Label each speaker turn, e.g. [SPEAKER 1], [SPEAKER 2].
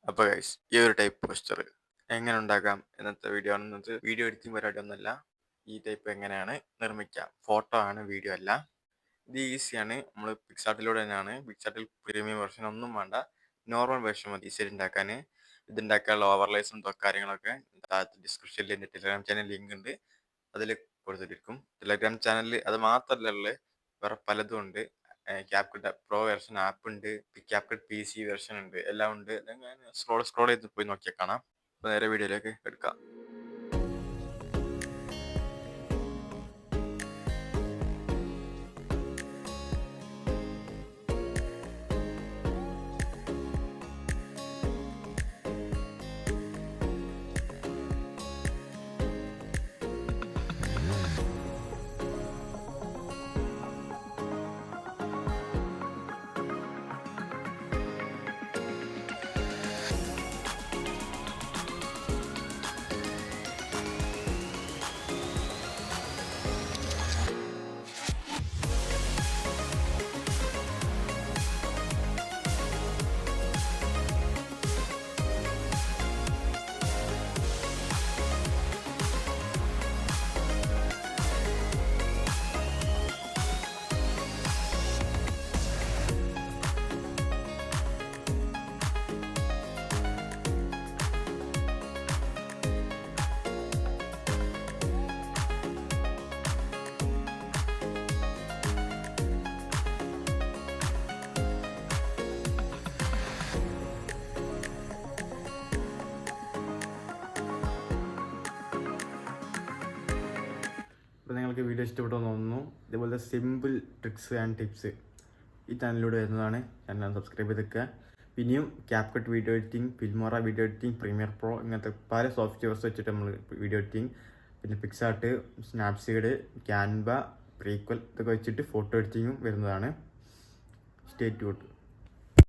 [SPEAKER 1] അപ്പോൾ ഗൈസ് ഈ ഒരു ടൈപ്പ് പോസ്റ്റർ എങ്ങനെ ഉണ്ടാക്കാം എന്നത്തെ വീഡിയോ ആണ് ഇന്നത്തെ. വീഡിയോ എഡിറ്റിംഗ് പരിപാടി ഒന്നുമല്ല. ഈ ടൈപ്പ് എങ്ങനെയാണ് നിർമ്മിക്കാം, ഫോട്ടോ ആണ്, വീഡിയോ അല്ല. ഇത് ഈസിയാണ്. നമ്മൾ പിക്സാർട്ടിലൂടെ തന്നെയാണ്. പിക്സാർട്ടിൽ പ്രീമിയം വെർഷൻ ഒന്നും വേണ്ട, നോർമൽ വെർഷൻ മതി ഈസിയായിട്ട് ഉണ്ടാക്കാൻ. ഇതുണ്ടാക്കാനുള്ള ഓവർലേസും കാര്യങ്ങളൊക്കെ താഴത്തെ ഡിസ്ക്രിപ്ഷനിൽ എൻ്റെ ടെലിഗ്രാം ചാനൽ ലിങ്ക് ഉണ്ട്, അതിൽ കൊടുത്തിട്ടിരിക്കും. ടെലിഗ്രാം ചാനലിൽ അത് മാത്രമല്ല ഉള്ളത്, വേറെ പലതും ഉണ്ട്. ക്യാപ്കട്ട് പ്രോ വെർഷൻ ആപ്പ് ഉണ്ട്, ക്യാപ്കട്ട് PC വെർഷൻ ഉണ്ട്, എല്ലാം ഉണ്ട്. സ്ക്രോൾ ചെയ്ത് പോയി നോക്കിയാൽ കാണാം. അപ്പോൾ നേരെ വീഡിയോയിലേക്ക് എടുക്കാം. അപ്പോൾ നിങ്ങൾക്ക് വീഡിയോ ഇഷ്ടപ്പെട്ടെന്ന് തോന്നുന്നു. ഇതുപോലത്തെ സിമ്പിൾ ട്രിക്സ് ആൻഡ് ടിപ്സ് ഈ ചാനലിലൂടെ വരുന്നതാണ്. ചാനൽ സബ്സ്ക്രൈബ് ചെയ്തൊക്കെ. പിന്നെയും CapCut video editing, Filmora video editing, premier pro, ഇങ്ങനത്തെ പല സോഫ്റ്റ്വെയർസ് വെച്ചിട്ട് നമ്മൾ വീഡിയോ എഡിറ്റിംഗ്, പിന്നെ പിക്സാർട്ട്, സ്നാപ്സീഡ്, ക്യാൻവ, പ്രീക്വൽ ഇതൊക്കെ വെച്ചിട്ട് ഫോട്ടോ എഡിറ്റിങ്ങും വരുന്നതാണ്. Stay tuned.